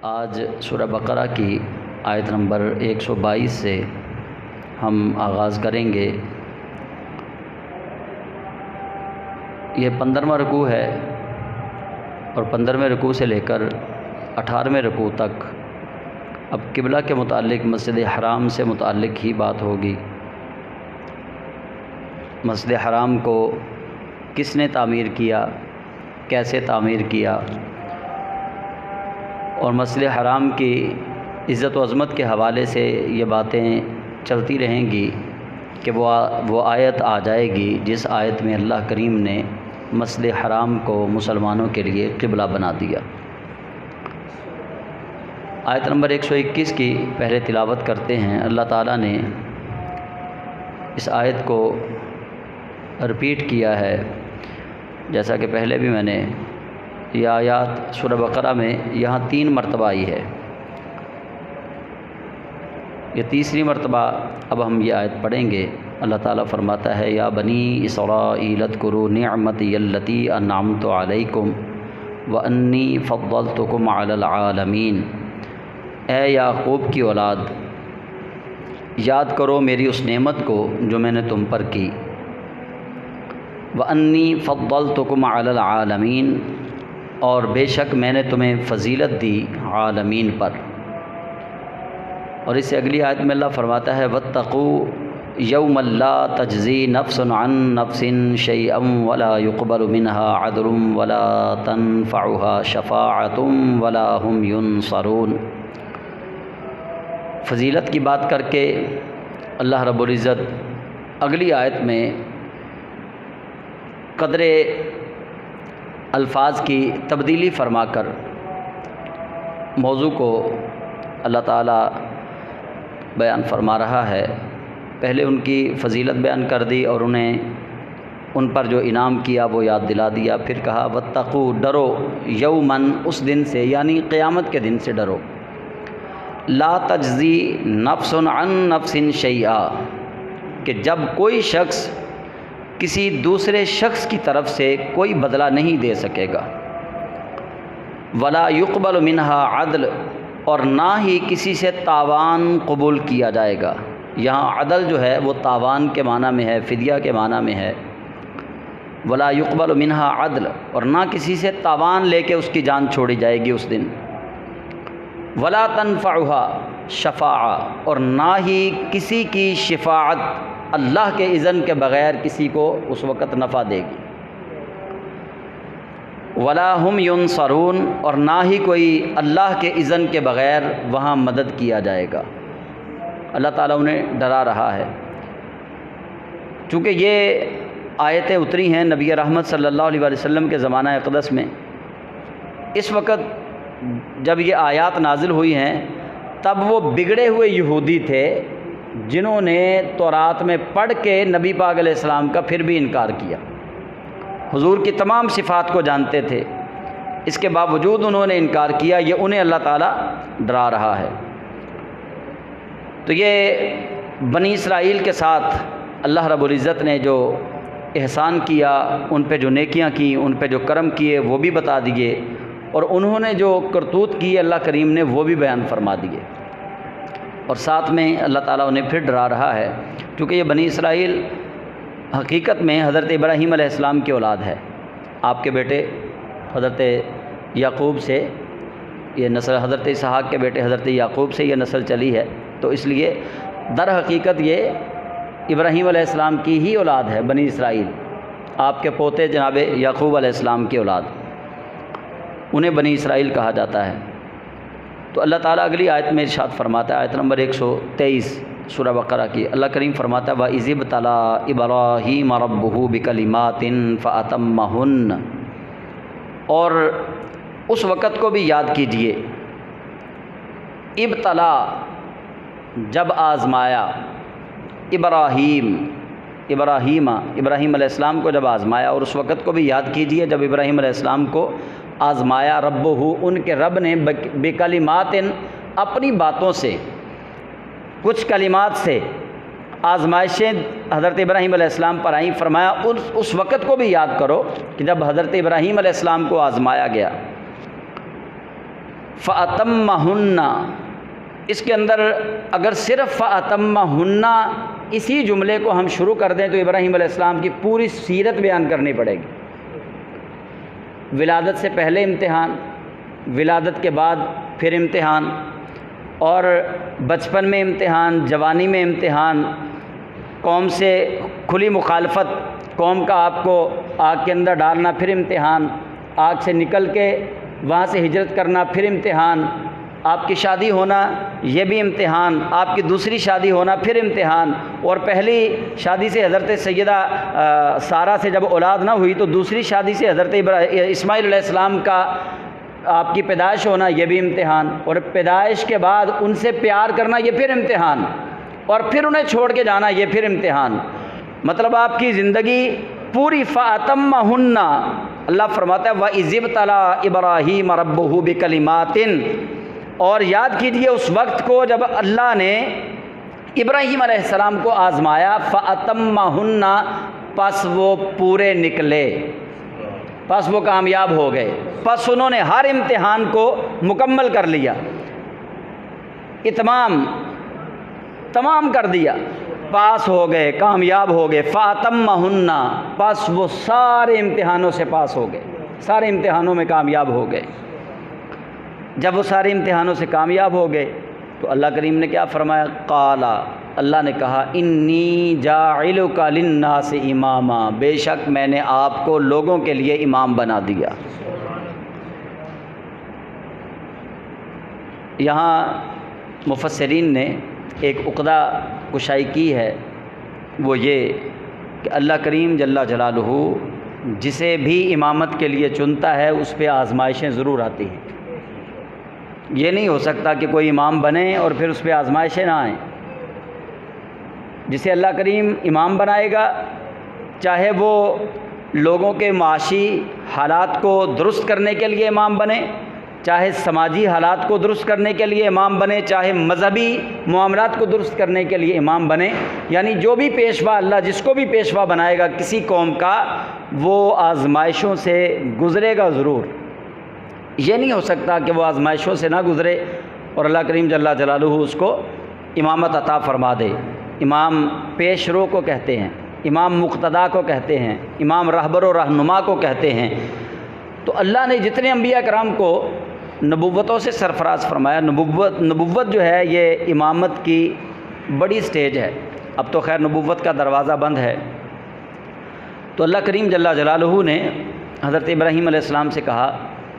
آج سورہ بقرہ کی آیت نمبر 122 سے ہم آغاز کریں گے۔ یہ 15واں رکوع ہے اور 15ویں رکوع سے لے کر 18ویں رکوع تک اب قبلہ کے متعلق مسجد حرام سے متعلق ہی بات ہوگی۔ مسجد حرام کو کس نے تعمیر کیا، کیسے تعمیر کیا، اور مسجد حرام کی عزت و عظمت کے حوالے سے یہ باتیں چلتی رہیں گی کہ وہ آیت آ جائے گی جس آیت میں اللہ کریم نے مسجد حرام کو مسلمانوں کے لیے قبلہ بنا دیا۔ آیت نمبر 121 کی پہلے تلاوت کرتے ہیں۔ اللہ تعالیٰ نے اس آیت کو رپیٹ کیا ہے، جیسا کہ پہلے بھی میں نے یہ آیات سورہ بقرہ میں یہاں 3 مرتبہ آئی ہے، یہ تیسری مرتبہ اب ہم یہ آیت پڑھیں گے۔ اللہ تعالیٰ فرماتا ہے، یا بنی اسرائیل اذکروا نعمتی التی انعمت علیکم وانی فضلتکم علی العالمین۔ اے یعقوب کی اولاد، یاد کرو میری اس نعمت کو جو میں نے تم پر کی۔ وانی فضلتکم علی العالمین، اور بے شک میں نے تمہیں فضیلت دی عالمین پر۔ اور اس سے اگلی آیت میں اللہ فرماتا ہے، واتقوا یوما لا تجزی نفس عن نفس شیئا ولا يقبل منها عدل ولا تنفعها شفاعۃ ولا هم ينصرون۔ فضیلت کی بات کر کے اللہ رب العزت اگلی آیت میں قدر الفاظ کی تبدیلی فرما کر موضوع کو اللہ تعالیٰ بیان فرما رہا ہے۔ پہلے ان کی فضیلت بیان کر دی اور انہیں ان پر جو انعام کیا وہ یاد دلا دیا، پھر کہا واتقوا، ڈرو، یومن، اس دن سے، یعنی قیامت کے دن سے ڈرو، لا تجزی نفس عن نفس شیئا، کہ جب کوئی شخص کسی دوسرے شخص کی طرف سے کوئی بدلہ نہیں دے سکے گا، ولا يقبل منها عدل، اور نہ ہی کسی سے تاوان قبول کیا جائے گا۔ یہاں عدل جو ہے وہ تاوان کے معنی میں ہے، فدیہ کے معنی میں ہے۔ ولا يقبل منها عدل، اور نہ کسی سے تاوان لے کے اس کی جان چھوڑی جائے گی اس دن۔ ولا تنفعها شفاعہ، اور نہ ہی کسی کی شفاعت اللہ کے اذن کے بغیر کسی کو اس وقت نفع دے گی۔ ولا هم ينصرون، اور نہ ہی کوئی اللہ کے اذن کے بغیر وہاں مدد کیا جائے گا۔ اللہ تعالیٰ انہیں ڈرا رہا ہے۔ چونکہ یہ آیتیں اتری ہیں نبی رحمت صلی اللہ علیہ وسلم کے زمانہ اقدس میں، اس وقت جب یہ آیات نازل ہوئی ہیں تب وہ بگڑے ہوئے یہودی تھے جنہوں نے تورات میں پڑھ کے نبی پاک علیہ السلام کا پھر بھی انکار کیا۔ حضور کی تمام صفات کو جانتے تھے، اس کے باوجود انہوں نے انکار کیا، یہ انہیں اللہ تعالیٰ ڈرا رہا ہے۔ تو یہ بنی اسرائیل کے ساتھ اللہ رب العزت نے جو احسان کیا، ان پہ جو نیکیاں کی، ان پہ جو کرم کیے وہ بھی بتا دیے، اور انہوں نے جو کرتوت کی اللہ کریم نے وہ بھی بیان فرما دیے، اور ساتھ میں اللہ تعالیٰ انہیں پھر ڈرا رہا ہے، کیونکہ یہ بنی اسرائیل حقیقت میں حضرت ابراہیم علیہ السلام کی اولاد ہے۔ آپ کے بیٹے حضرت یعقوب سے یہ نسل، حضرت اسحاق کے بیٹے حضرت یعقوب سے یہ نسل چلی ہے، تو اس لیے در حقیقت یہ ابراہیم علیہ السلام کی ہی اولاد ہے بنی اسرائیل، آپ کے پوتے جناب یعقوب علیہ السلام کی اولاد، انہیں بنی اسرائیل کہا جاتا ہے۔ تو اللہ تعالیٰ اگلی آیت میں ارشاد فرماتا ہے، آیت نمبر 123 سورہ بقرہ کی، اللہ کریم فرماتا ہے، وَإِذِ ابْتَلَىٰ إِبْرَاهِيمَ رَبُّهُ بِكَلِمَاتٍ فَأَتَمَّهُنَّ، اور اس وقت کو بھی یاد کیجئے، ابتلا، جب آزمایا، ابراہیم علیہ السلام کو جب آزمایا، اور اس وقت کو بھی یاد کیجئے جب ابراہیم علیہ السلام کو آزمایا ربہ، ان کے رب نے، بکلمات، اپنی باتوں سے، کچھ کلمات سے آزمائشیں حضرت ابراہیم علیہ السلام پر آئیں۔ فرمایا اس وقت کو بھی یاد کرو کہ جب حضرت ابراہیم علیہ السلام کو آزمایا گیا، فَأَتَمَّهُنَّ، اس کے اندر اگر صرف فَأَتَمَّهُنَّ اسی جملے کو ہم شروع کر دیں تو ابراہیم علیہ السلام کی پوری سیرت بیان کرنی پڑے گی۔ ولادت سے پہلے امتحان، ولادت کے بعد پھر امتحان، اور بچپن میں امتحان، جوانی میں امتحان، قوم سے کھلی مخالفت، قوم کا آپ کو آگ کے اندر ڈالنا پھر امتحان، آگ سے نکل کے وہاں سے ہجرت کرنا پھر امتحان، آپ کی شادی ہونا یہ بھی امتحان، آپ کی دوسری شادی ہونا پھر امتحان، اور پہلی شادی سے حضرت سیدہ سارہ سے جب اولاد نہ ہوئی تو دوسری شادی سے حضرت اسماعیل علیہ السلام کا آپ کی پیدائش ہونا یہ بھی امتحان، اور پیدائش کے بعد ان سے پیار کرنا یہ پھر امتحان، اور پھر انہیں چھوڑ کے جانا یہ پھر امتحان۔ مطلب آپ کی زندگی پوری فَأَتَمَّهُنَّ، اللہ فرماتا ہے وَإِذِ ابْتَلَىٰ إِبْرَاهِيمَ رَبُّهُ بِكَلِمَاتٍ، اور یاد کیجئے اس وقت کو جب اللہ نے ابراہیم علیہ السلام کو آزمایا، فَأَتَمَّهُنَّ، پس وہ پورے نکلے، پس وہ کامیاب ہو گئے، پس انہوں نے ہر امتحان کو مکمل کر لیا، تمام کر دیا، پاس ہو گئے، کامیاب ہو گئے۔ فَأَتَمَّهُنَّ، پس وہ سارے امتحانوں سے پاس ہو گئے، سارے امتحانوں میں کامیاب ہو گئے۔ جب وہ سارے امتحانوں سے کامیاب ہو گئے تو اللہ کریم نے کیا فرمایا؟ قال، اللہ نے کہا انی جاعلک للناس اماما، بے شک میں نے آپ کو لوگوں کے لیے امام بنا دیا۔ یہاں مفسرین نے ایک عقدہ کشائی کی ہے، وہ یہ کہ اللہ کریم جل جلالہ جسے بھی امامت کے لیے چنتا ہے اس پہ آزمائشیں ضرور آتی ہیں۔ یہ نہیں ہو سکتا کہ کوئی امام بنے اور پھر اس پہ آزمائشیں نہ آئیں۔ جسے اللہ کریم امام بنائے گا، چاہے وہ لوگوں کے معاشی حالات کو درست کرنے کے لیے امام بنے، چاہے سماجی حالات کو درست کرنے کے لیے امام بنے، چاہے مذہبی معاملات کو درست کرنے کے لیے امام بنے، یعنی جو بھی پیشوا اللہ جس کو بھی پیشوا بنائے گا کسی قوم کا، وہ آزمائشوں سے گزرے گا ضرور۔ یہ نہیں ہو سکتا کہ وہ آزمائشوں سے نہ گزرے اور اللہ کریم جل جلالہ اس کو امامت عطا فرما دے۔ امام پیش رو کو کہتے ہیں، امام مقتدا کو کہتے ہیں، امام رہبر و رہنما کو کہتے ہیں۔ تو اللہ نے جتنے انبیاء کرام کو نبوتوں سے سرفراز فرمایا، نبوت جو ہے یہ امامت کی بڑی سٹیج ہے۔ اب تو خیر نبوت کا دروازہ بند ہے۔ تو اللہ کریم جل جلالہ نے حضرت ابراہیم علیہ السلام سے کہا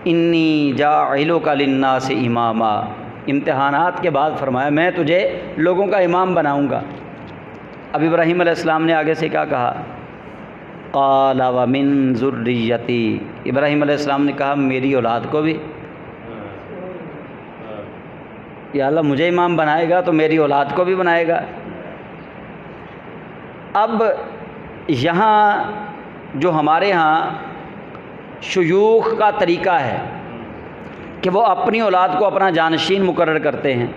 انی جاعلک للناس اماما، امتحانات کے بعد فرمایا میں تجھے لوگوں کا امام بناؤں گا۔ اب ابراہیم علیہ السلام نے آگے سے کیا کہا؟ قال ومن ذریتی، ابراہیم علیہ السلام نے کہا میری اولاد کو بھی، یا اللہ مجھے امام بنائے گا تو میری اولاد کو بھی بنائے گا۔ اب یہاں جو ہمارے ہاں شیوخ کا طریقہ ہے کہ وہ اپنی اولاد کو اپنا جانشین مقرر کرتے ہیں،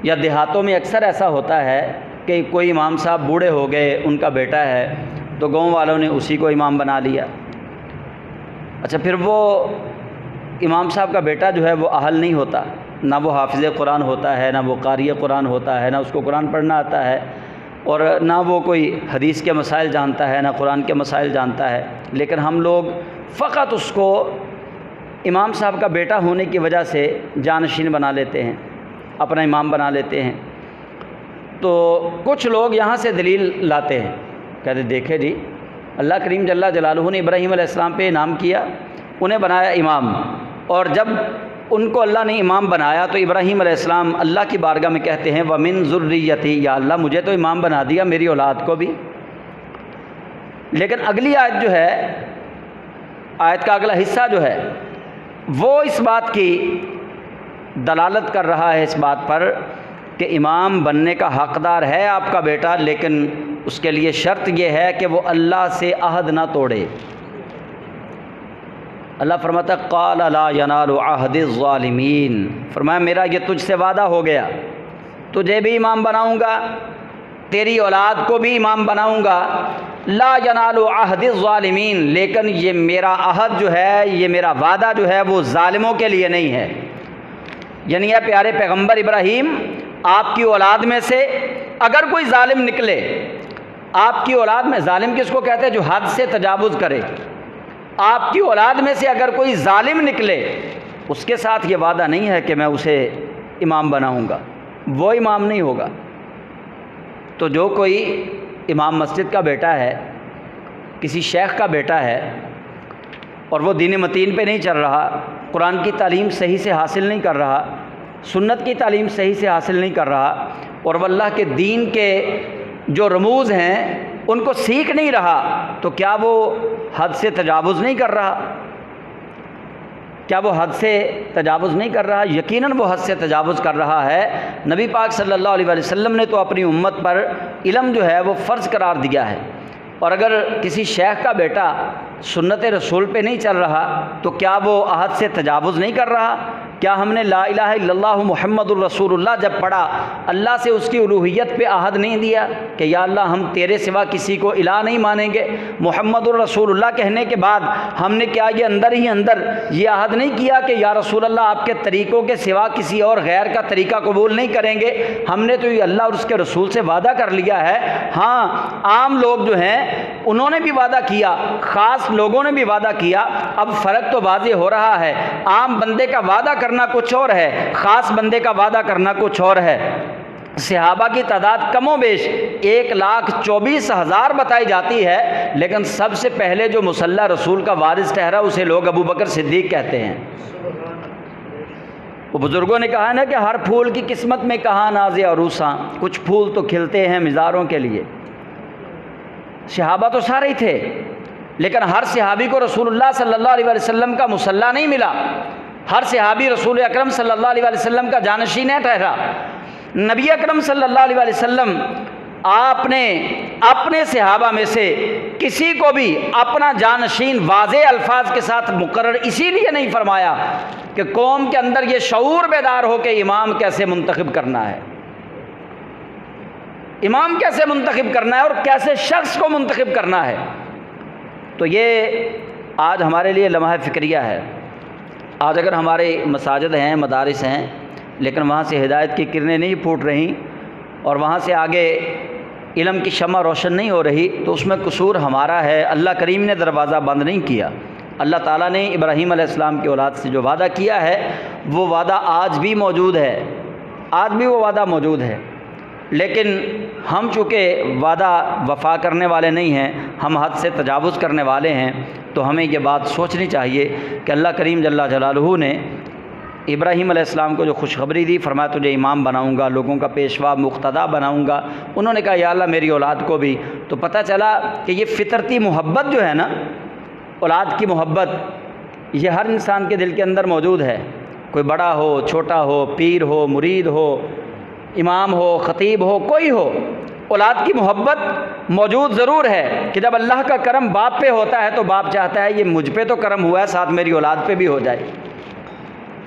یا دیہاتوں میں اکثر ایسا ہوتا ہے کہ کوئی امام صاحب بوڑھے ہو گئے، ان کا بیٹا ہے تو گاؤں والوں نے اسی کو امام بنا لیا۔ اچھا، پھر وہ امام صاحب کا بیٹا جو ہے وہ اہل نہیں ہوتا، نہ وہ حافظ قرآن ہوتا ہے، نہ وہ قاری قرآن ہوتا ہے، نہ اس کو قرآن پڑھنا آتا ہے، اور نہ وہ کوئی حدیث کے مسائل جانتا ہے، نہ قرآن کے مسائل جانتا ہے، لیکن ہم لوگ فقط اس کو امام صاحب کا بیٹا ہونے کی وجہ سے جانشین بنا لیتے ہیں، اپنا امام بنا لیتے ہیں۔ تو کچھ لوگ یہاں سے دلیل لاتے ہیں، کہتے دیکھے جی اللہ کریم جل جلالہ نے ابراہیم علیہ السلام پہ انعام کیا، انہیں بنایا امام، اور جب ان کو اللہ نے امام بنایا تو ابراہیم علیہ السلام اللہ کی بارگاہ میں کہتے ہیں وَمِن ذُرِّيَّتِي، یا اللہ مجھے تو امام بنا دیا، میری اولاد کو بھی۔ لیکن اگلی آیت جو ہے، آیت کا اگلا حصہ جو ہے وہ اس بات کی دلالت کر رہا ہے، اس بات پر کہ امام بننے کا حقدار ہے آپ کا بیٹا، لیکن اس کے لیے شرط یہ ہے کہ وہ اللہ سے عہد نہ توڑے۔ اللہ فرماتا ہے قال لا ینال عہد الظالمین، فرمایا میرا یہ تجھ سے وعدہ ہو گیا، تجھے بھی امام بناؤں گا، تیری اولاد کو بھی امام بناؤں گا، لا ینال عہد الظالمین، لیکن یہ میرا عہد جو ہے، یہ میرا وعدہ جو ہے وہ ظالموں کے لیے نہیں ہے۔ یعنی اے پیارے پیغمبر ابراہیم، آپ کی اولاد میں سے اگر کوئی ظالم نکلے، آپ کی اولاد میں ظالم کس کو کہتے ہیں؟ جو حد سے تجاوز کرے۔ آپ کی اولاد میں سے اگر کوئی ظالم نکلے، اس کے ساتھ یہ وعدہ نہیں ہے کہ میں اسے امام بناؤں گا، وہ امام نہیں ہوگا۔ تو جو کوئی امام مسجد کا بیٹا ہے، کسی شیخ کا بیٹا ہے، اور وہ دین متین پہ نہیں چل رہا، قرآن کی تعلیم صحیح سے حاصل نہیں کر رہا، سنت کی تعلیم صحیح سے حاصل نہیں کر رہا، اور وہ اللہ کے دین کے جو رموز ہیں ان کو سیکھ نہیں رہا، تو کیا وہ حد سے تجاوز نہیں کر رہا؟ کیا وہ حد سے تجاوز نہیں کر رہا؟ یقیناً وہ حد سے تجاوز کر رہا ہے۔ نبی پاک صلی اللہ علیہ وسلم نے تو اپنی امت پر علم جو ہے وہ فرض قرار دیا ہے، اور اگر کسی شیخ کا بیٹا سنت رسول پہ نہیں چل رہا تو کیا وہ حد سے تجاوز نہیں کر رہا؟ کیا ہم نے لا الہ الا اللہ محمد الرسول اللہ جب پڑھا، اللہ سے اس کی الوہیت پہ عہد نہیں دیا کہ یا اللہ ہم تیرے سوا کسی کو الہ نہیں مانیں گے؟ محمد الرسول اللہ کہنے کے بعد ہم نے کیا یہ اندر ہی اندر یہ عہد نہیں کیا کہ یا رسول اللہ آپ کے طریقوں کے سوا کسی اور غیر کا طریقہ قبول نہیں کریں گے؟ ہم نے تو یہ اللہ اور اس کے رسول سے وعدہ کر لیا ہے۔ ہاں، عام لوگ جو ہیں انہوں نے بھی وعدہ کیا، خاص لوگوں نے بھی وعدہ کیا۔ اب فرق تو واضح ہو رہا ہے، عام بندے کا وعدہ کرنا کچھ اور ہے، خاص بندے کا وعدہ کرنا کچھ اور ہے۔ صحابہ کی تعداد کم و بیش 1,24,000 بتائی جاتی ہے، لیکن سب سے پہلے جو مصلی رسول کا وارث ٹھہرا اسے لوگ ابو بکر صدیق کہتے ہیں۔ وہ بزرگوں نے کہا نا کہ ہر پھول کی قسمت میں کہاں ناز عروساں، کچھ پھول تو کھلتے ہیں مزاروں کے لیے۔ صحابہ تو سارے ہی تھے، لیکن ہر صحابی کو رسول اللہ صلی اللہ علیہ وسلم کا مصلی نہیں ملا، ہر صحابی رسول اکرم صلی اللہ علیہ وسلم کا جانشین نہیں ٹھہرا۔ نبی اکرم صلی اللہ علیہ وسلم آپ نے اپنے صحابہ میں سے کسی کو بھی اپنا جانشین واضح الفاظ کے ساتھ مقرر اسی لیے نہیں فرمایا کہ قوم کے اندر یہ شعور بیدار ہو کہ امام کیسے منتخب کرنا ہے، امام کیسے منتخب کرنا ہے اور کیسے شخص کو منتخب کرنا ہے۔ تو یہ آج ہمارے لیے لمحہ فکریہ ہے۔ آج اگر ہمارے مساجد ہیں، مدارس ہیں، لیکن وہاں سے ہدایت کی کرنیں نہیں پھوٹ رہی اور وہاں سے آگے علم کی شمع روشن نہیں ہو رہی، تو اس میں قصور ہمارا ہے۔ اللہ کریم نے دروازہ بند نہیں کیا۔ اللہ تعالیٰ نے ابراہیم علیہ السلام کی اولاد سے جو وعدہ کیا ہے وہ وعدہ آج بھی موجود ہے، آج بھی وہ وعدہ موجود ہے، لیکن ہم چونکہ وعدہ وفا کرنے والے نہیں ہیں، ہم حد سے تجاوز کرنے والے ہیں، تو ہمیں یہ بات سوچنی چاہیے کہ اللہ کریم جل جلالہ نے ابراہیم علیہ السلام کو جو خوشخبری دی، فرمایا تجھے امام بناؤں گا، لوگوں کا پیشوا مقتدا بناؤں گا۔ انہوں نے کہا یا اللہ میری اولاد کو بھی۔ تو پتہ چلا کہ یہ فطرتی محبت جو ہے نا، اولاد کی محبت، یہ ہر انسان کے دل کے اندر موجود ہے، کوئی بڑا ہو چھوٹا ہو، پیر ہو مرید ہو، امام ہو خطیب ہو، کوئی ہو، اولاد کی محبت موجود ضرور ہے کہ جب اللہ کا کرم باپ پہ ہوتا ہے تو باپ چاہتا ہے یہ مجھ پہ تو کرم ہوا ہے، ساتھ میری اولاد پہ بھی ہو جائے۔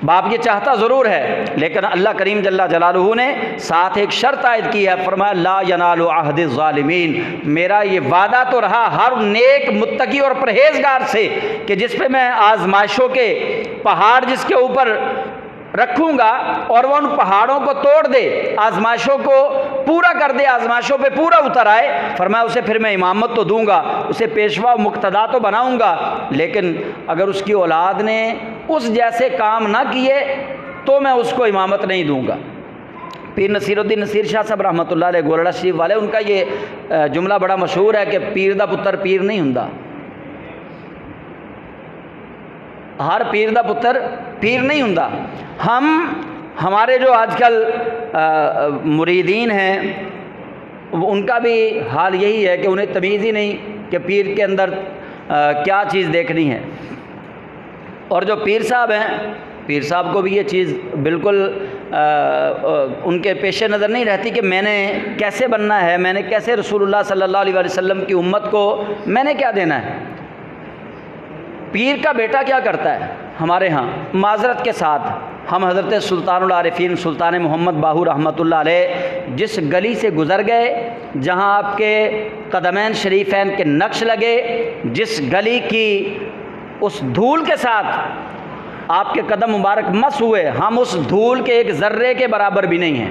باپ یہ چاہتا ضرور ہے، لیکن اللہ کریم جل جلالہ نے ساتھ ایک شرط عائد کی ہے، فرمایا لا ینال عہد الظالمین، میرا یہ وعدہ تو رہا ہر نیک متقی اور پرہیزگار سے کہ جس پہ میں آزمائشوں کے پہاڑ جس کے اوپر رکھوں گا اور وہ ان پہاڑوں کو توڑ دے، آزمائشوں کو پورا کر دے، آزمائشوں پہ پورا اتر آئے، فرمایا اسے پھر میں امامت تو دوں گا، اسے پیشوا مقتدا تو بناؤں گا، لیکن اگر اس کی اولاد نے اس جیسے کام نہ کیے تو میں اس کو امامت نہیں دوں گا۔ پیر نصیر الدین نصیر شاہ صاحب رحمۃ اللہ علیہ گولڑا شریف والے، ان کا یہ جملہ بڑا مشہور ہے کہ پیر دا پتر پیر نہیں ہوندا، ہر پیر دا پتر پیر نہیں ہوندا۔ ہمارے جو آج کل مریدین ہیں ان کا بھی حال یہی ہے کہ انہیں تمیز ہی نہیں کہ پیر کے اندر کیا چیز دیکھنی ہے، اور جو پیر صاحب ہیں، پیر صاحب کو بھی یہ چیز بالکل ان کے پیش نظر نہیں رہتی کہ میں نے کیسے بننا ہے، میں نے کیسے رسول اللہ صلی اللہ علیہ وسلم کی امت کو میں نے کیا دینا ہے۔ پیر کا بیٹا کیا کرتا ہے ہمارے ہاں؟ معذرت کے ساتھ ہم حضرت سلطان العارفین سلطان محمد باہو رحمۃ اللہ علیہ جس گلی سے گزر گئے جہاں آپ کے قدمین شریفین کے نقش لگے، جس گلی کی اس دھول کے ساتھ آپ کے قدم مبارک مس ہوئے، ہم اس دھول کے ایک ذرے کے برابر بھی نہیں ہیں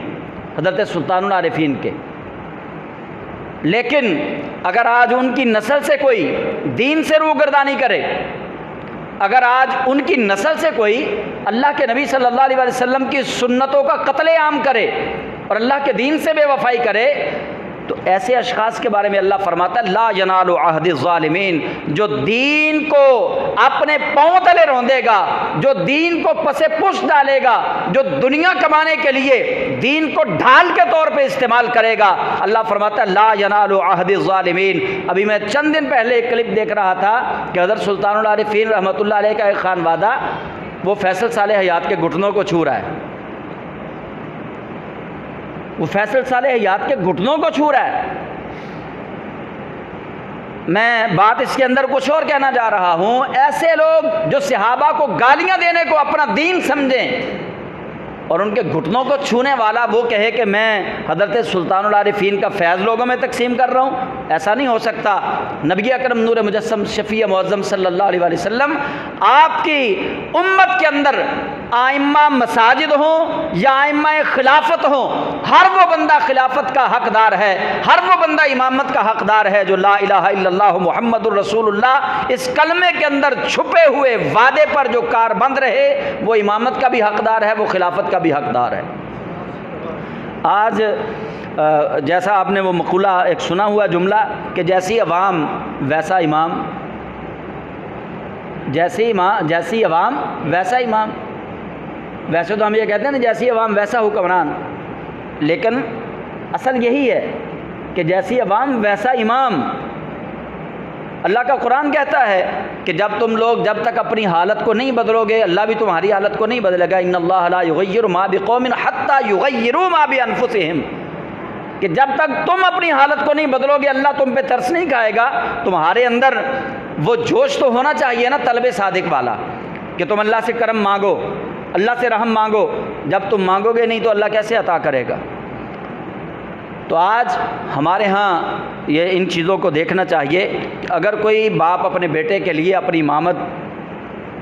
حضرت سلطان العارفین کے۔ لیکن اگر آج ان کی نسل سے کوئی دین سے روگردانی کرے، اگر آج ان کی نسل سے کوئی اللہ کے نبی صلی اللہ علیہ وسلم کی سنتوں کا قتل عام کرے اور اللہ کے دین سے بے وفائی کرے، تو ایسے اشخاص کے بارے میں اللہ فرماتا ہے لا ینال عہد الظالمین، جو دین کو اپنے پاؤں تلے روندے گا، جو دین کو پس پش ڈالے گا، جو دنیا کمانے کے لیے دین کو ڈھال کے طور پہ استعمال کرے گا، اللہ فرماتا ہے لا ینال عہد الظالمین۔ ابھی میں چند دن پہلے ایک کلپ دیکھ رہا تھا کہ حضرت سلطان العارفین رحمۃ اللہ علیہ کا ایک خانوادہ وہ فیصل صالح حیات کے گھٹنوں کو چھو رہا ہے، وہ فیصل صالح حیات کے گھٹنوں کو چھو رہا ہے۔ میں بات اس کے اندر کچھ اور کہنا جا رہا ہوں، ایسے لوگ جو صحابہ کو گالیاں دینے کو اپنا دین سمجھیں اور ان کے گھٹنوں کو چھونے والا وہ کہے کہ میں حضرت سلطان العارفین کا فیض لوگوں میں تقسیم کر رہا ہوں، ایسا نہیں ہو سکتا۔ نبی اکرم نور مجسم شفیع معظم صلی اللہ علیہ وسلم، آپ کی امت کے اندر آئمہ مساجد ہوں یا آئمہ خلافت ہوں، ہر وہ بندہ خلافت کا حقدار ہے، ہر وہ بندہ امامت کا حقدار ہے جو لا الہ الا اللہ محمد الرسول اللہ اس کلمے کے اندر چھپے ہوئے وعدے پر جو کاربند رہے، وہ امامت کا بھی حقدار ہے، وہ خلافت کا بھی حقدار ہے۔ آج جیسا آپ نے وہ مقولہ ایک سنا ہوا جملہ کہ جیسی عوام ویسا امام، جیسی عوام ویسا امام۔ ویسے تو ہم یہ کہتے ہیں نا جیسی عوام ویسا حکمران، لیکن اصل یہی ہے کہ جیسی عوام ویسا امام۔ اللہ کا قرآن کہتا ہے کہ جب تک اپنی حالت کو نہیں بدلو گے، اللہ بھی تمہاری حالت کو نہیں بدلے گا۔ ان اللہ لا یغیر ما بقوم حتی یغیروا ما بانفسہم، کہ جب تک تم اپنی حالت کو نہیں بدلو گے اللہ تم پہ ترس نہیں کھائے گا۔ تمہارے اندر وہ جوش تو ہونا چاہیے نا طلب صادق والا، کہ تم اللہ سے کرم مانگو، اللہ سے رحم مانگو۔ جب تم مانگو گے نہیں تو اللہ کیسے عطا کرے گا؟ تو آج ہمارے ہاں یہ ان چیزوں کو دیکھنا چاہیے کہ اگر کوئی باپ اپنے بیٹے کے لیے اپنی امامت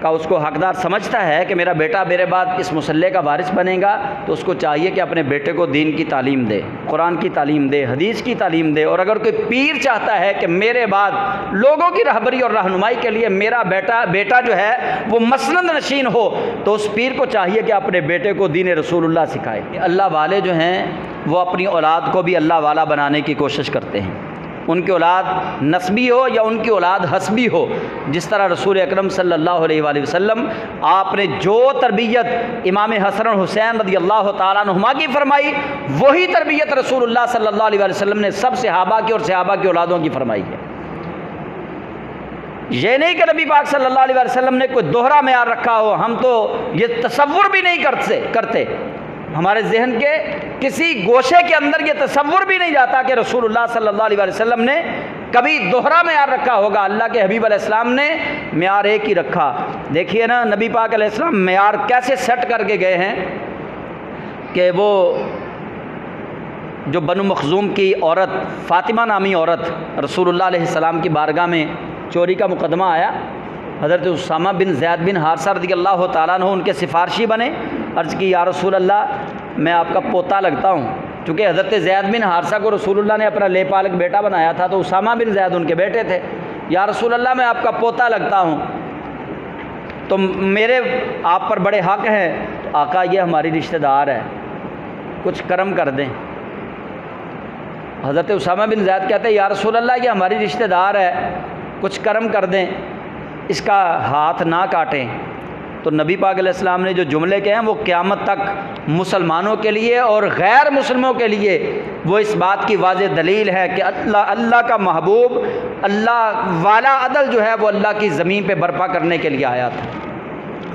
کا اس کو حقدار سمجھتا ہے کہ میرا بیٹا میرے بعد اس مسلح کا وارث بنے گا، تو اس کو چاہیے کہ اپنے بیٹے کو دین کی تعلیم دے، قرآن کی تعلیم دے، حدیث کی تعلیم دے۔ اور اگر کوئی پیر چاہتا ہے کہ میرے بعد لوگوں کی رہبری اور رہنمائی کے لیے میرا بیٹا جو ہے وہ مسند نشین ہو، تو اس پیر کو چاہیے کہ اپنے بیٹے کو دین رسول اللہ سکھائے۔ اللہ والے جو ہیں وہ اپنی اولاد کو بھی اللہ والا بنانے کی کوشش کرتے ہیں، ان کی اولاد نسبی ہو یا ان کی اولاد حسبی ہو۔ جس طرح رسول اکرم صلی اللہ علیہ وآلہ وسلم آپ نے جو تربیت امام حسن اور حسین رضی اللہ تعالیٰ عنہما کی فرمائی، وہی تربیت رسول اللہ صلی اللہ علیہ وآلہ وسلم نے سب صحابہ کی اور صحابہ کی اولادوں کی فرمائی ہے۔ یہ نہیں کہ نبی پاک صلی اللہ علیہ وآلہ وسلم نے کوئی دوہرا معیار رکھا ہو، ہم تو یہ تصور بھی نہیں کرتے، ہمارے ذہن کے کسی گوشے کے اندر یہ تصور بھی نہیں جاتا کہ رسول اللہ صلی اللہ علیہ وسلم نے کبھی دوہرا معیار رکھا ہوگا۔ اللہ کے حبیب علیہ السلام نے معیار ایک ہی رکھا۔ دیکھیے نا نبی پاک علیہ السلام معیار کیسے سیٹ کر کے گئے ہیں کہ وہ جو بنو مخزوم کی عورت فاطمہ نامی عورت رسول اللہ علیہ السلام کی بارگاہ میں چوری کا مقدمہ آیا، حضرت اسامہ بن زید بن حارثہ رضی اللہ تعالیٰ عنہ ان کے سفارشی بنے، عرض کی یا رسول اللہ میں آپ کا پوتا لگتا ہوں، چونکہ حضرت زید بن حارثہ کو رسول اللہ نے اپنا لے پالک بیٹا بنایا تھا، تو اسامہ بن زید ان کے بیٹے تھے۔ یا رسول اللہ میں آپ کا پوتا لگتا ہوں، تو میرے آپ پر بڑے حق ہیں، تو آقا یہ ہماری رشتہ دار ہے، کچھ کرم کر دیں۔ حضرت اسامہ بن زید کہتے ہیں یا رسول اللہ یہ ہماری رشتہ دار ہے، کچھ کرم کر دیں، اس کا ہاتھ نہ کاٹیں۔ تو نبی پاک علیہ السلام نے جو جملے کہے ہیں وہ قیامت تک مسلمانوں کے لیے اور غیر مسلموں کے لیے وہ اس بات کی واضح دلیل ہے کہ اللہ کا محبوب، اللہ والا عدل جو ہے وہ اللہ کی زمین پہ برپا کرنے کے لیے آیا تھا،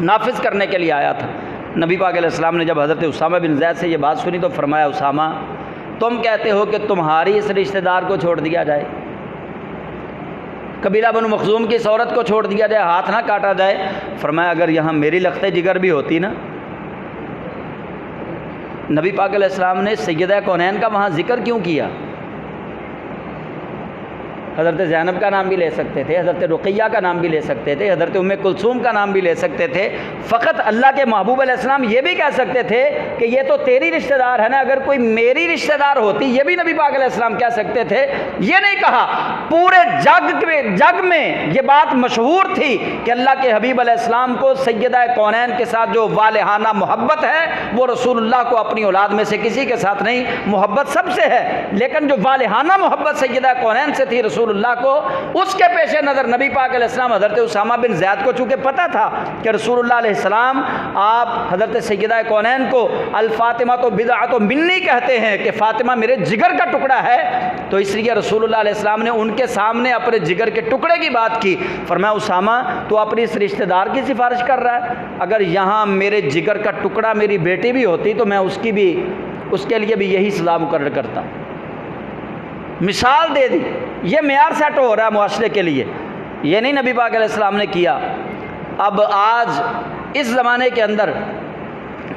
نافذ کرنے کے لیے آیا تھا۔ نبی پاک علیہ السلام نے جب حضرت اسامہ بن زید سے یہ بات سنی تو فرمایا اسامہ تم کہتے ہو کہ تمہاری اس رشتہ دار کو چھوڑ دیا جائے، قبیلہ بنو مخزوم کی اس عورت کو چھوڑ دیا جائے، ہاتھ نہ کاٹا جائے؟ فرمایا اگر یہاں میری لخت جگر بھی ہوتی نا، نبی پاک علیہ السلام نے سیدہ کونین کا وہاں ذکر کیوں کیا؟ حضرت زینب کا نام بھی لے سکتے تھے، حضرت رقیہ کا نام بھی لے سکتے تھے، حضرت ام کلثوم کا نام بھی لے سکتے تھے۔ فقط اللہ کے محبوب علیہ السلام یہ بھی کہہ سکتے تھے کہ یہ تو تیری رشتہ دار ہے نا، اگر کوئی میری رشتہ دار ہوتی، یہ بھی نبی پاک علیہ السلام کہہ سکتے تھے۔ یہ نہیں کہا، پورے جگ میں یہ بات مشہور تھی کہ اللہ کے حبیب علیہ السلام کو سیدہ کونین کے ساتھ جو والہانہ محبت ہے وہ رسول اللہ کو اپنی اولاد میں سے کسی کے ساتھ نہیں، محبت سب سے ہے، لیکن جو والہانہ محبت سیدہ کونین سے تھی رسول اللہ کو، اس کے پیش نظر نبی پاک علیہ السلام حضرت اسامہ بن زید کو چونکہ پتہ تھا کہ رسول اللہ علیہ السلام آپ حضرت سیدہ کونین کو الفاطمہ تو بدعۃ منی کہتے ہیں کہ فاطمہ میرے جگر کا ٹکڑا ہے، تو اس لیے رسول اللہ علیہ السلام نے ان کے سامنے اپنے جگر کے ٹکڑے کی بات کی۔ فرمایا اسامہ تو اپنی اس رشتہ دار کی سفارش کر رہا ہے، اگر یہاں میرے جگر کا ٹکڑا میری بیٹی بھی ہوتی تو میں اس کے لیے بھی یہی سزا مقرر کرتا۔ مثال دے دی، یہ معیار سیٹ ہو رہا ہے معاشرے کے لیے، یہ نہیں نبی پاک علیہ السلام نے کیا۔ اب آج اس زمانے کے اندر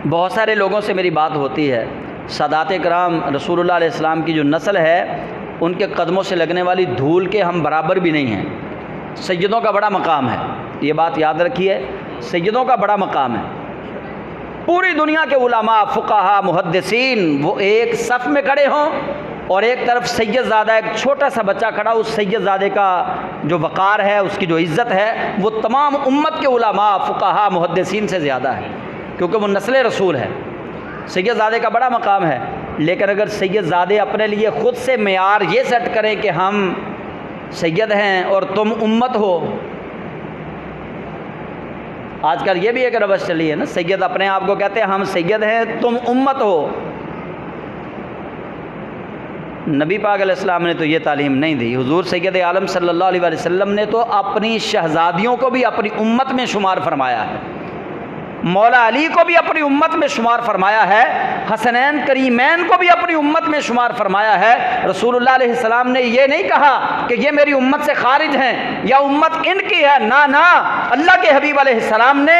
بہت سارے لوگوں سے میری بات ہوتی ہے، سادات کرام رسول اللہ علیہ السلام کی جو نسل ہے ان کے قدموں سے لگنے والی دھول کے ہم برابر بھی نہیں ہیں۔ سیدوں کا بڑا مقام ہے، یہ بات یاد رکھیے، سیدوں کا بڑا مقام ہے۔ پوری دنیا کے علماء، فقہاء، محدثین وہ ایک صف میں کھڑے ہوں اور ایک طرف سید زادہ ایک چھوٹا سا بچہ کھڑا، اس سید زادے کا جو وقار ہے، اس کی جو عزت ہے، وہ تمام امت کے علماء، فقہاء، محدثین سے زیادہ ہے، کیونکہ وہ نسل رسول ہے۔ سید زادے کا بڑا مقام ہے، لیکن اگر سید زادے اپنے لیے خود سے معیار یہ سیٹ کریں کہ ہم سید ہیں اور تم امت ہو، آج کل یہ بھی ایک روش چلی ہے نا، سید اپنے آپ کو کہتے ہیں ہم سید ہیں تم امت ہو۔ نبی پاک علیہ السلام نے تو یہ تعلیم نہیں دی۔ حضور سید عالم صلی اللہ علیہ وسلم نے تو اپنی شہزادیوں کو بھی اپنی امت میں شمار فرمایا ہے، مولا علی کو بھی اپنی امت میں شمار فرمایا ہے، حسنین کریمین کو بھی اپنی امت میں شمار فرمایا ہے۔ رسول اللہ علیہ السلام نے یہ نہیں کہا کہ یہ میری امت سے خارج ہیں یا امت ان کی ہے، نہ، اللہ کے حبیب علیہ السلام نے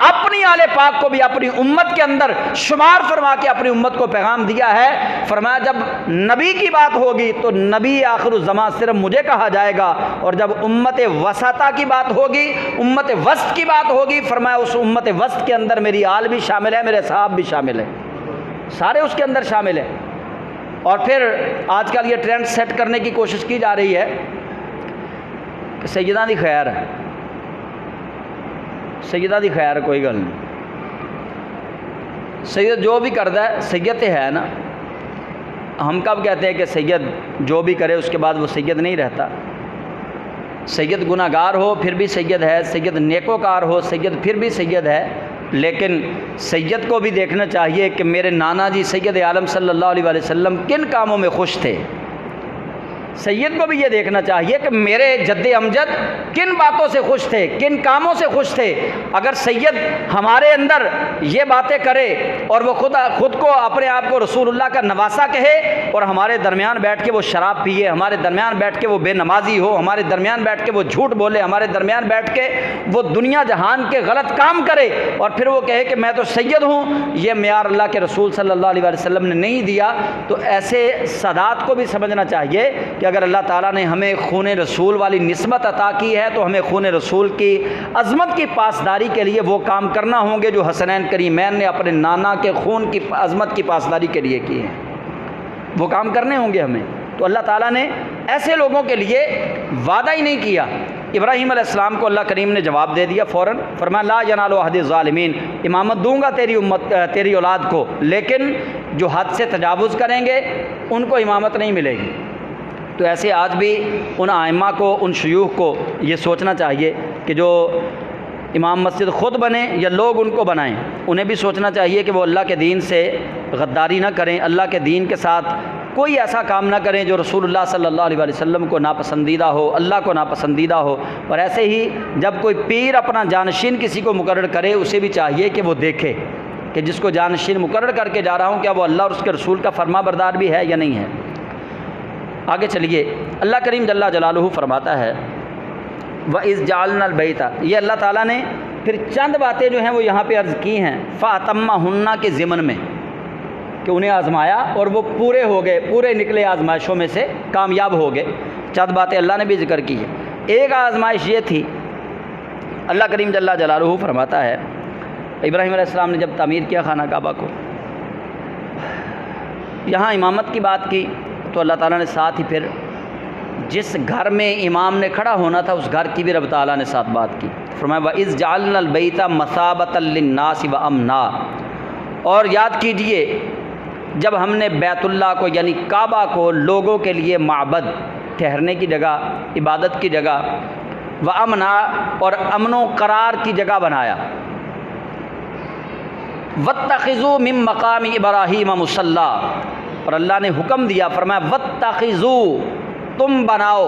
اپنی آل پاک کو بھی اپنی امت کے اندر شمار فرما کے اپنی امت کو پیغام دیا ہے۔ فرمایا جب نبی کی بات ہوگی تو نبی آخر الزمان صرف مجھے کہا جائے گا، اور جب امت وسطیٰ کی بات ہوگی، امت وسط کی بات ہوگی، فرمایا اس امت وسط کے اندر میری آل بھی شامل ہے، میرے صحاب بھی شامل ہیں، سارے اس کے اندر شامل ہیں۔ اور پھر آج کل یہ ٹرینڈ سیٹ کرنے کی کوشش کی جا رہی ہے کہ سیدہ دی خیر ہے، سیدہ دی خیر کوئی گل نہیں، سید جو بھی کرتا ہے سید ہے نا۔ ہم کب کہتے ہیں کہ سید جو بھی کرے اس کے بعد وہ سید نہیں رہتا؟ سید گناہ گار ہو پھر بھی سید ہے، سید نیکوکار ہو سید پھر بھی سید ہے، لیکن سید کو بھی دیکھنا چاہیے کہ میرے نانا جی سید عالم صلی اللہ علیہ وسلم کن کاموں میں خوش تھے۔ سید کو بھی یہ دیکھنا چاہیے کہ میرے جد امجد کن باتوں سے خوش تھے، کن کاموں سے خوش تھے۔ اگر سید ہمارے اندر یہ باتیں کرے اور وہ خود کو اپنے آپ کو رسول اللہ کا نواسا کہے اور ہمارے درمیان بیٹھ کے وہ شراب پیے، ہمارے درمیان بیٹھ کے وہ بے نمازی ہو، ہمارے درمیان بیٹھ کے وہ جھوٹ بولے، ہمارے درمیان بیٹھ کے وہ دنیا جہان کے غلط کام کرے اور پھر وہ کہے کہ میں تو سید ہوں، یہ معیار اللہ کے رسول صلی اللہ علیہ وسلم نے نہیں دیا۔ تو ایسے سادات کو بھی سمجھنا چاہیے کہ اگر اللہ تعالیٰ نے ہمیں خون رسول والی نسبت عطا کی ہے تو ہمیں خون رسول کی عظمت کی پاسداری کے لیے وہ کام کرنا ہوں گے جو حسنین کریمین نے اپنے نانا کے خون کی عظمت کی پاسداری کے لیے کیے ہیں، وہ کام کرنے ہوں گے ہمیں۔ تو اللہ تعالیٰ نے ایسے لوگوں کے لیے وعدہ ہی نہیں کیا۔ ابراہیم علیہ السلام کو اللہ کریم نے جواب دے دیا فوراً، فرمایا لا ینال عہد الظالمین، امامت دوں گا تیری اولاد کو، لیکن جو حد سے تجاوز کریں گے ان کو امامت نہیں ملے گی۔ تو ایسے آج بھی ان ائمہ کو، ان شیوخ کو یہ سوچنا چاہیے کہ جو امام مسجد خود بنیں یا لوگ ان کو بنائیں، انہیں بھی سوچنا چاہیے کہ وہ اللہ کے دین سے غداری نہ کریں، اللہ کے دین کے ساتھ کوئی ایسا کام نہ کریں جو رسول اللہ صلی اللہ علیہ وسلم کو ناپسندیدہ ہو، اللہ کو ناپسندیدہ ہو۔ اور ایسے ہی جب کوئی پیر اپنا جانشین کسی کو مقرر کرے، اسے بھی چاہیے کہ وہ دیکھے کہ جس کو جانشین مقرر کر کے جا رہا ہوں کیا وہ اللہ اور اس کے رسول کا فرما بردار بھی ہے یا نہیں ہے۔ آگے چلیے، اللہ کریم جل جلالہ فرماتا ہے وَإِذْ جَعَلْنَا الْبَيْتَ، یہ اللہ تعالیٰ نے پھر چند باتیں جو ہیں وہ یہاں پہ عرض کی ہیں فَأَتَمَّهُنَّ کے ضمن میں، کہ انہیں آزمایا اور وہ پورے ہو گئے، پورے نکلے آزمائشوں میں سے، کامیاب ہو گئے۔ چند باتیں اللہ نے بھی ذکر کی ہے۔ ایک آزمائش یہ تھی، اللہ کریم جل جلالہ فرماتا ہے ابراہیم علیہ السلام نے جب تعمیر کیا خانہ کعبہ کو، یہاں امامت کی بات کی تو اللہ تعالیٰ نے ساتھ ہی پھر جس گھر میں امام نے کھڑا ہونا تھا اس گھر کی بھی رب تعالیٰ نے ساتھ بات کی۔ فرمایا وَإِذْ جَعَلْنَا الْبَيْتَ مَثَابَةً لِلنَّاسِ وَأَمْنًا، اور یاد کیجئے جب ہم نے بیت اللہ کو یعنی کعبہ کو لوگوں کے لیے معبد، ٹھہرنے کی جگہ، عبادت کی جگہ، وَأَمْنًا اور امن و قرار کی جگہ بنایا۔ وَاتَّخِذُوا مِن مَّقَامِ إِبْرَاهِيمَ مُصَلًّى، اور اللہ نے حکم دیا، فرمایا وَاتَّخِذُوا، تم بناؤ،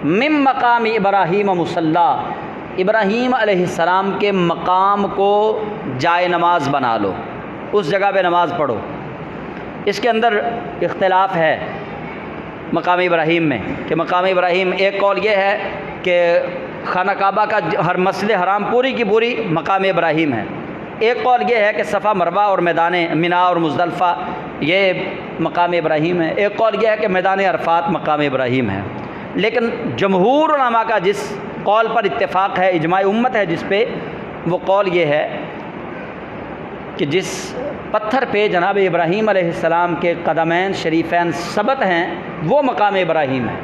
مِن مَّقَامِ إِبْرَاهِيمَ مُصَلًّى، ابراہیم علیہ السلام کے مقام کو جائے نماز بنا لو، اس جگہ پہ نماز پڑھو۔ اس کے اندر اختلاف ہے مقام ابراہیم میں کہ مقام ابراہیم، ایک قول یہ ہے کہ خانہ کعبہ کا ہر مسجد حرام پوری کی پوری مقام ابراہیم ہے، ایک قول یہ ہے کہ صفا مروہ اور میدان منا اور مزدلفہ یہ مقام ابراہیم ہے، ایک قول یہ ہے کہ میدان عرفات مقام ابراہیم ہے۔ لیکن جمہور علماء کا جس قول پر اتفاق ہے، اجماع امت ہے جس پہ، وہ قول یہ ہے کہ جس پتھر پہ جناب ابراہیم علیہ السلام کے قدمین شریفین ثبت ہیں وہ مقام ابراہیم ہے،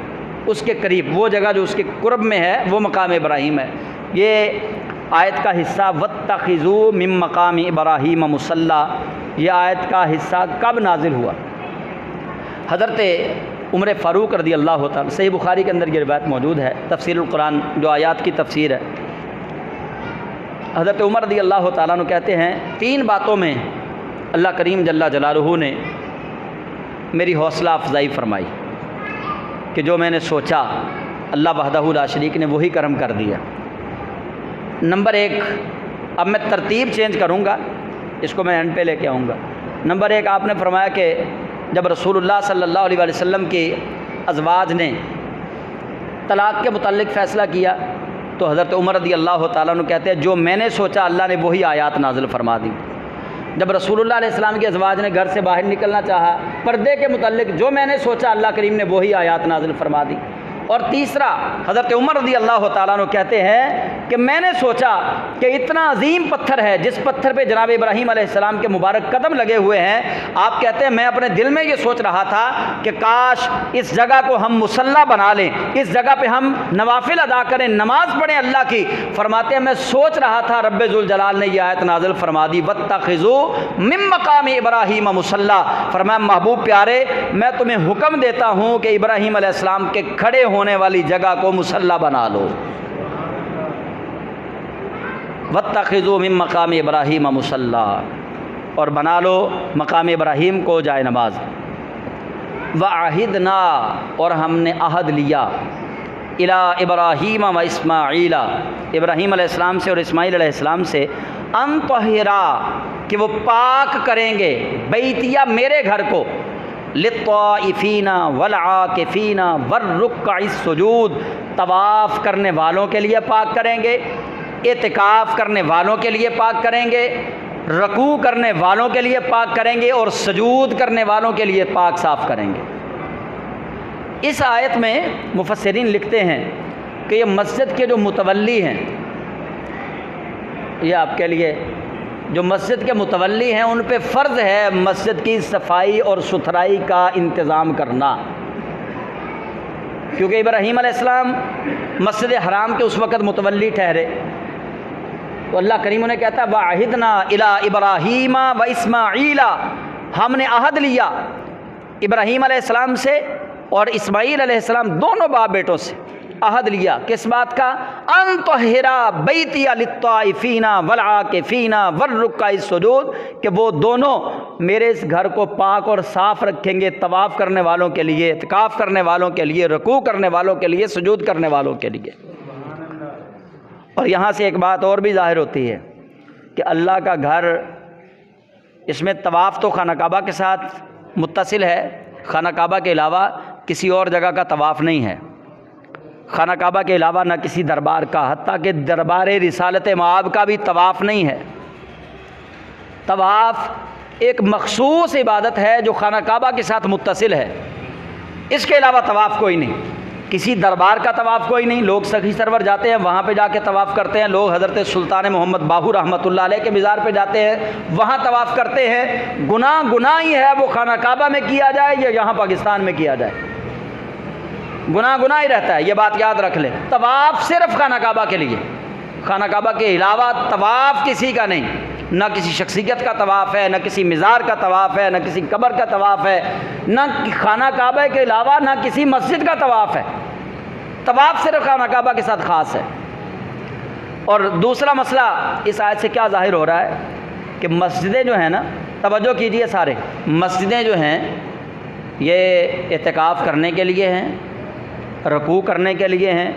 اس کے قریب وہ جگہ جو اس کے قرب میں ہے وہ مقام ابراہیم ہے۔ یہ آیت کا حصہ وَاتَّخِذُوا مِن مَّقَامِ إِبْرَاهِيمَ مُصَلًّى، یہ آیت کا حصہ کب نازل ہوا؟ حضرت عمر فاروق رضی اللہ تعالیٰ، صحیح بخاری کے اندر یہ روایت موجود ہے، تفسیر القرآن جو آیات کی تفسیر ہے، حضرت عمر رضی اللہ تعالیٰ عنہ کہتے ہیں 3 باتوں میں اللہ کریم جل جلالہ نے میری حوصلہ افزائی فرمائی کہ جو میں نے سوچا اللہ وحدہ لا شریک نے وہی کرم کر دیا۔ نمبر 1، اب میں ترتیب چینج کروں گا، اس کو میں اینڈ پہ لے کے آؤں گا۔ نمبر 1، آپ نے فرمایا کہ جب رسول اللہ صلی اللہ علیہ وسلم کی ازواج نے طلاق کے متعلق فیصلہ کیا تو حضرت عمر رضی اللہ تعالیٰ عنہ کہتے ہیں جو میں نے سوچا اللہ نے وہی آیات نازل فرما دی۔ جب رسول اللہ علیہ السلام کی ازواج نے گھر سے باہر نکلنا چاہا، پردے کے متعلق جو میں نے سوچا اللہ کریم نے وہی آیات نازل فرما دی۔ اور تیسرا، حضرت عمر رضی اللہ تعالیٰ عنہ کہتے ہیں کہ میں نے سوچا کہ اتنا عظیم پتھر ہے جس پتھر پہ جناب ابراہیم علیہ السلام کے مبارک قدم لگے ہوئے ہیں، آپ کہتے ہیں میں اپنے دل میں یہ سوچ رہا تھا کہ کاش اس جگہ کو ہم مصلی بنا لیں، اس جگہ پہ ہم نوافل ادا کریں، نماز پڑھیں اللہ کی۔ فرماتے ہیں میں سوچ رہا تھا رب ذوالجلال نے یہ آیت نازل فرما دی وَاتَّخِذُوا مِن مَّقَامِ إِبْرَاهِيمَ مُصَلًّى۔ فرمایا محبوب پیارے میں تمہیں حکم دیتا ہوں کہ ابراہیم علیہ السلام کے کھڑے ہونے والی جگہ کو مصلی بنا لو، وَاتَّخِذُوا مِن مَّقَامِ إِبْرَاهِيمَ مُصَلًّى، اور بنا لو مقام ابراہیم کو جائے نماز۔ وَعَهِدْنَا، اور ہم نے عہد لیا، إِلَىٰ إِبْرَاهِيمَ وَإِسْمَاعِيلَ، ابراہیم علیہ السلام سے اور اسماعیل علیہ السلام سے، أَن طَهِرَا، کہ وہ پاک کریں گے، بیتیا میرے گھر کو، للطائفین والعاکفین والرکع السجود، طواف کرنے والوں کے لیے پاک کریں گے، اعتکاف کرنے والوں کے لیے پاک کریں گے، رکوع کرنے والوں کے لیے پاک کریں گے، اور سجود کرنے والوں کے لیے پاک صاف کریں گے۔ اس آیت میں مفسرین لکھتے ہیں کہ یہ مسجد کے جو متولی ہیں، یہ آپ کے لیے جو مسجد کے متولی ہیں ان پہ فرض ہے مسجد کی صفائی اور ستھرائی کا انتظام کرنا، کیونکہ ابراہیم علیہ السلام مسجد حرام کے اس وقت متولی ٹھہرے، تو اللہ کریم نے کہتا ہے وَعَهِدْنَا إِلَىٰ إِبْرَاهِيمَ وَإِسْمَاعِيلَ، ہم نے عہد لیا ابراہیم علیہ السلام سے اور اسماعیل علیہ السلام دونوں باپ بیٹوں سے، عہد لیا کس بات کا؟ ان طہرا بیتی للطائفین والعاکفین والرکع السجود، کہ وہ دونوں میرے اس گھر کو پاک اور صاف رکھیں گے طواف کرنے والوں کے لیے، اعتکاف کرنے والوں کے لیے، رکوع کرنے والوں کے لیے، سجود کرنے والوں کے لیے۔ اور یہاں سے ایک بات اور بھی ظاہر ہوتی ہے کہ اللہ کا گھر، اس میں طواف تو خانہ کعبہ کے ساتھ متصل ہے، خانہ کعبہ کے علاوہ کسی اور جگہ کا طواف نہیں ہے، خانہ کعبہ کے علاوہ نہ کسی دربار کا، حتیٰ کہ دربار رسالت مآب کا بھی طواف نہیں ہے۔ طواف ایک مخصوص عبادت ہے جو خانہ کعبہ کے ساتھ متصل ہے، اس کے علاوہ طواف کوئی نہیں، کسی دربار کا طواف کوئی نہیں۔ لوگ سخی سرور جاتے ہیں، وہاں پہ جا کے طواف کرتے ہیں، لوگ حضرت سلطان محمد باہو رحمۃ اللہ علیہ کے مزار پہ جاتے ہیں، وہاں طواف کرتے ہیں۔ گناہ ہی ہے، وہ خانہ کعبہ میں کیا جائے یا یہاں پاکستان میں کیا جائے، گناہ ہی رہتا ہے، یہ بات یاد رکھ لیں۔ طواف صرف خانہ کعبہ کے لیے، خانہ کعبہ کے علاوہ طواف کسی کا نہیں، نہ کسی شخصیت کا طواف ہے، نہ کسی مزار کا طواف ہے، نہ کسی قبر کا طواف ہے، نہ خانہ کعبہ کے علاوہ نہ کسی مسجد کا طواف ہے۔ طواف صرف خانہ کعبہ کے ساتھ خاص ہے۔ اور دوسرا مسئلہ اس آیت سے کیا ظاہر ہو رہا ہے کہ مسجدیں جو ہیں نا، توجہ کیجئے سارے، مسجدیں جو ہیں یہ اعتکاف کرنے کے لیے ہیں، رکوع کرنے کے لیے ہیں،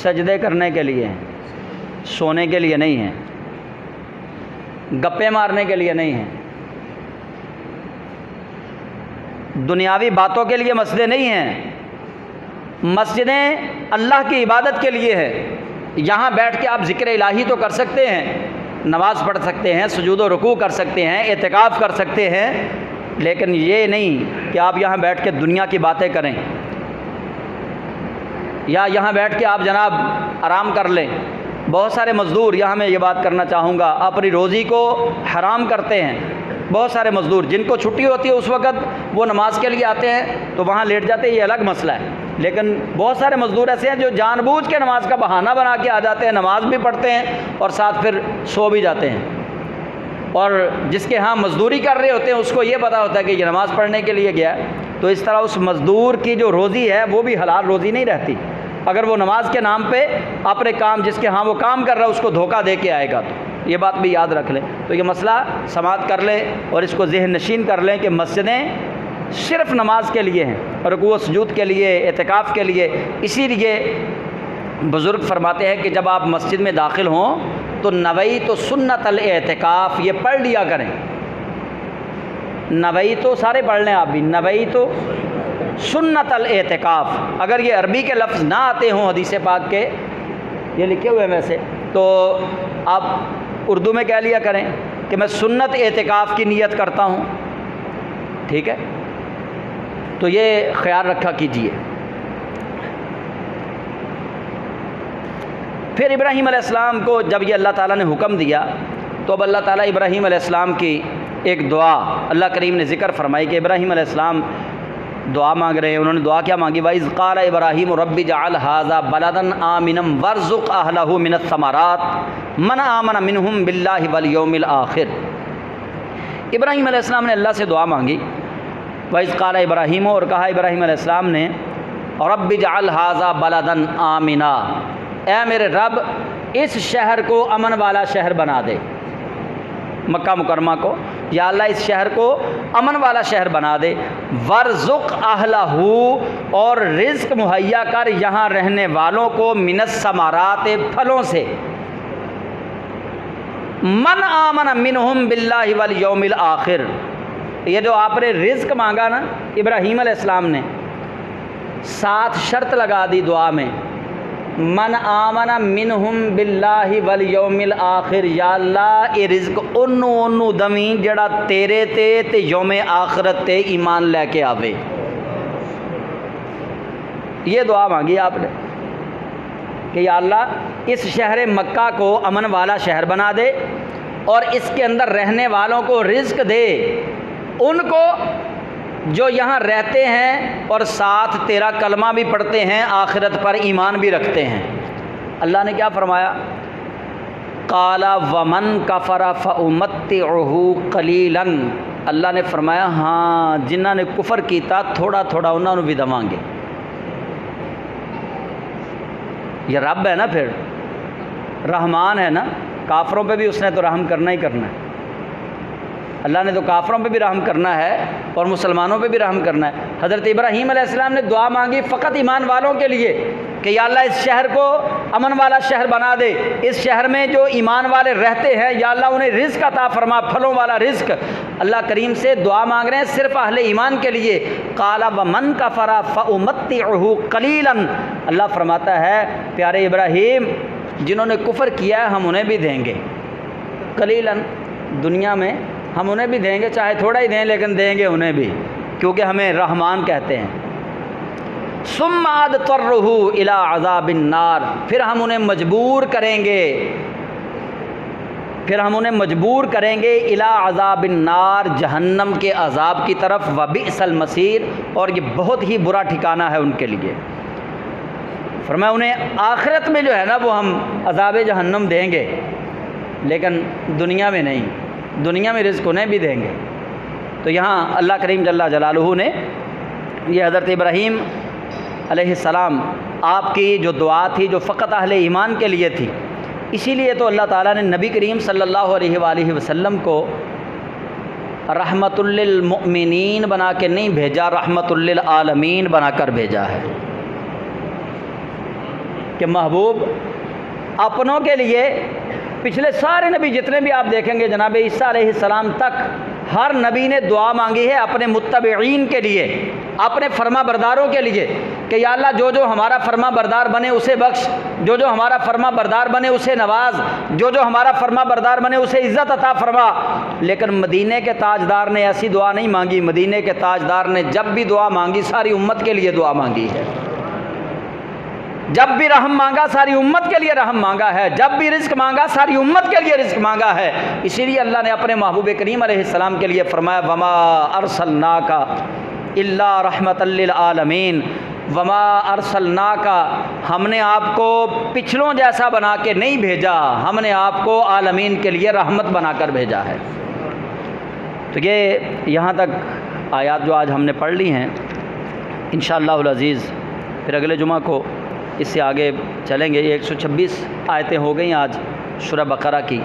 سجدے کرنے کے لیے ہیں، سونے کے لیے نہیں ہیں، گپے مارنے کے لیے نہیں ہیں، دنیاوی باتوں کے لیے مسجدیں نہیں ہیں۔ مسجدیں اللہ کی عبادت کے لیے ہیں، یہاں بیٹھ کے آپ ذکر الہی تو کر سکتے ہیں، نماز پڑھ سکتے ہیں، سجود و رکوع کر سکتے ہیں، اعتکاف کر سکتے ہیں، لیکن یہ نہیں کہ آپ یہاں بیٹھ کے دنیا کی باتیں کریں یا یہاں بیٹھ کے آپ جناب آرام کر لیں۔ بہت سارے مزدور، یہاں میں یہ بات کرنا چاہوں گا، اپنی روزی کو حرام کرتے ہیں۔ بہت سارے مزدور جن کو چھٹی ہوتی ہے اس وقت وہ نماز کے لیے آتے ہیں تو وہاں لیٹ جاتے ہیں، یہ الگ مسئلہ ہے، لیکن بہت سارے مزدور ایسے ہیں جو جان بوجھ کے نماز کا بہانہ بنا کے آ جاتے ہیں، نماز بھی پڑھتے ہیں اور ساتھ پھر سو بھی جاتے ہیں، اور جس کے ہاں مزدوری کر رہے ہوتے ہیں اس کو یہ پتہ ہوتا ہے کہ یہ نماز پڑھنے کے لیے گیا ہے، تو اس طرح اس مزدور کی جو روزی ہے وہ بھی حلال روزی نہیں رہتی اگر وہ نماز کے نام پہ اپنے کام، جس کے ہاں وہ کام کر رہا ہے اس کو دھوکہ دے کے آئے گا، تو یہ بات بھی یاد رکھ لیں۔ تو یہ مسئلہ سماعت کر لیں اور اس کو ذہن نشین کر لیں کہ مسجدیں صرف نماز کے لیے ہیں، رکوع و سجود کے لیے، اعتکاف کے لیے۔ اسی لیے بزرگ فرماتے ہیں کہ جب آپ مسجد میں داخل ہوں تو نویت سنت الاعتکاف یہ پڑھ لیا کریں۔ نویت سارے پڑھ لیں آپ بھی، نویت سنت الاعتکاف۔ اگر یہ عربی کے لفظ نہ آتے ہوں حدیث پاک کے، یہ لکھے ہوئے ہیں ویسے، تو آپ اردو میں کہہ لیا کریں کہ میں سنت اعتکاف کی نیت کرتا ہوں، ٹھیک ہے؟ تو یہ خیال رکھا کیجیے۔ پھر ابراہیم علیہ السلام کو جب یہ اللہ تعالیٰ نے حکم دیا تو اب اللہ تعالیٰ ابراہیم علیہ السلام کی ایک دعا اللہ کریم نے ذکر فرمائی کہ ابراہیم علیہ السلام دعا مانگ رہے ہیں۔ انہوں نے دعا کیا مانگی؟ وَإِذْ قَالَ إِبْرَاهِيمُ رَبِّ اجْعَلْ هَٰذَا بَلَدًا آمِنًا وَارْزُقْ أَهْلَهُ مِنَ الثَّمَرَاتِ مَنْ آمَنَ مِنْهُمْ بِاللَّهِ وَالْيَوْمِ الْآخِرِ۔ ابراہیم علیہ السلام نے اللہ سے دعا مانگی، وَإِذْ قَالَ إِبْرَاهِيمُ، اور کہا ابراہیم علیہ السلام نے، رَبِّ اجْعَلْ هَٰذَا بَلَدًا آمِنًا، اے میرے رب اس شہر کو امن والا شہر بنا دے، مکہ مکرمہ کو، یا اللہ اس شہر کو امن والا شہر بنا دے، وَارْزُقْ أَهْلَهُ، اور رزق مہیا کر یہاں رہنے والوں کو، مِنَ الثَّمَرَاتِ پھلوں سے، مَنْ آمَنَ مِنْهُمْ بِاللَّهِ وَالْيَوْمِ الْآخِرِ۔ یہ جو آپ نے رزق مانگا نا ابراہیم علیہ السلام نے، ساتھ شرط لگا دی دعا میں، من آمن منہم باللہ والیوم الآخر، یا اللہ یہ رزق انو دمیں جڑا تیرے تے یوم آخرت تے ایمان لے کے آوے۔ یہ دعا مانگی آپ نے کہ یا اللہ اس شہر مکہ کو امن والا شہر بنا دے اور اس کے اندر رہنے والوں کو رزق دے، ان کو جو یہاں رہتے ہیں اور ساتھ تیرا کلمہ بھی پڑھتے ہیں، آخرت پر ایمان بھی رکھتے ہیں۔ اللہ نے کیا فرمایا؟ قال ومن کفر فامتعه قلیلا، اللہ نے فرمایا ہاں جنہاں نے کفر کیتا تھوڑا تھوڑا انہوں نے بھی دواں گے۔ یہ رب ہے نا، پھر رحمان ہے نا، کافروں پہ بھی اس نے تو رحم کرنا ہی کرنا ہے۔ اللہ نے تو کافروں پہ بھی رحم کرنا ہے اور مسلمانوں پہ بھی رحم کرنا ہے۔ حضرت ابراہیم علیہ السلام نے دعا مانگی فقط ایمان والوں کے لیے کہ یا اللہ اس شہر کو امن والا شہر بنا دے، اس شہر میں جو ایمان والے رہتے ہیں یا اللہ انہیں رزق عطا فرما، پھلوں والا رزق۔ اللہ کریم سے دعا مانگ رہے ہیں صرف اہل ایمان کے لیے۔ قال ومن کفر فامتعه قلیلا، اللہ فرماتا ہے پیارے ابراہیم جنہوں نے کفر کیا ہے ہم انہیں بھی دیں گے، قلیلا، دنیا میں ہم انہیں بھی دیں گے، چاہے تھوڑا ہی دیں لیکن دیں گے انہیں بھی، کیونکہ ہمیں رحمان کہتے ہیں۔ ثم اضطرہ الی عذاب النار، پھر ہم انہیں مجبور کریں گے، الی عذاب النار، جہنم کے عذاب کی طرف، وبئس المصیر، اور یہ بہت ہی برا ٹھکانہ ہے ان کے لیے۔ فرمایا انہیں آخرت میں جو ہے نا وہ ہم عذاب جہنم دیں گے، لیکن دنیا میں نہیں، دنیا میں رزق انہیں بھی دیں گے۔ تو یہاں اللہ کریم جل جلالہ نے یہ حضرت ابراہیم علیہ السلام آپ کی جو دعا تھی جو فقط اہل ایمان کے لیے تھی، اسی لیے تو اللہ تعالیٰ نے نبی کریم صلی اللہ علیہ وآلہ وسلم کو رحمت للمؤمنین بنا کے نہیں بھیجا، رحمت للعالمین بنا کر بھیجا ہے، کہ محبوب اپنوں کے لیے پچھلے سارے نبی جتنے بھی آپ دیکھیں گے جناب عیسیٰ علیہ السلام تک ہر نبی نے دعا مانگی ہے اپنے متبعین کے لیے، اپنے فرما برداروں کے لیے، کہ یا اللہ جو جو ہمارا فرما بردار بنے اسے بخش، جو جو ہمارا فرما بردار بنے اسے نواز، جو جو ہمارا فرما بردار بنے اسے عزت عطا فرما۔ لیکن مدینے کے تاجدار نے ایسی دعا نہیں مانگی، مدینے کے تاجدار نے جب بھی دعا مانگی ساری امت کے لیے دعا مانگی ہے، جب بھی رحم مانگا ساری امت کے لیے رحم مانگا ہے، جب بھی رزق مانگا ساری امت کے لیے رزق مانگا ہے۔ اسی لیے اللہ نے اپنے محبوب کریم علیہ السلام کے لیے فرمایا وما ارسلناک الا رحمۃ للعالمین، وما ارسلناک، ہم نے آپ کو پچھلوں جیسا بنا کے نہیں بھیجا، ہم نے آپ کو عالمین کے لیے رحمت بنا کر بھیجا ہے۔ تو یہ یہاں تک آیات جو آج ہم نے پڑھ لی ہیں، انشاءاللہ العزیز پھر اگلے جمعہ کو اس سے آگے چلیں گے۔ 126 آیتیں ہو گئیں آج سورہ بقرہ کی،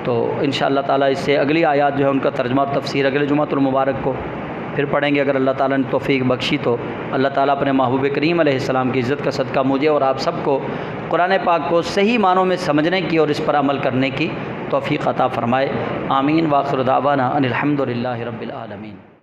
تو انشاءاللہ تعالیٰ اس سے اگلی آیات جو ہے ان کا ترجمہ اور تفسیر اگلے جمعۃ المبارک کو پھر پڑھیں گے، اگر اللہ تعالیٰ نے توفیق بخشی تو۔ اللہ تعالیٰ اپنے محبوب کریم علیہ السلام کی عزت کا صدقہ مجھے اور آپ سب کو قرآن پاک کو صحیح معنوں میں سمجھنے کی اور اس پر عمل کرنے کی توفیق عطا فرمائے۔ آمین۔ وآخر دعوانا ان الحمد للہ رب العالمین۔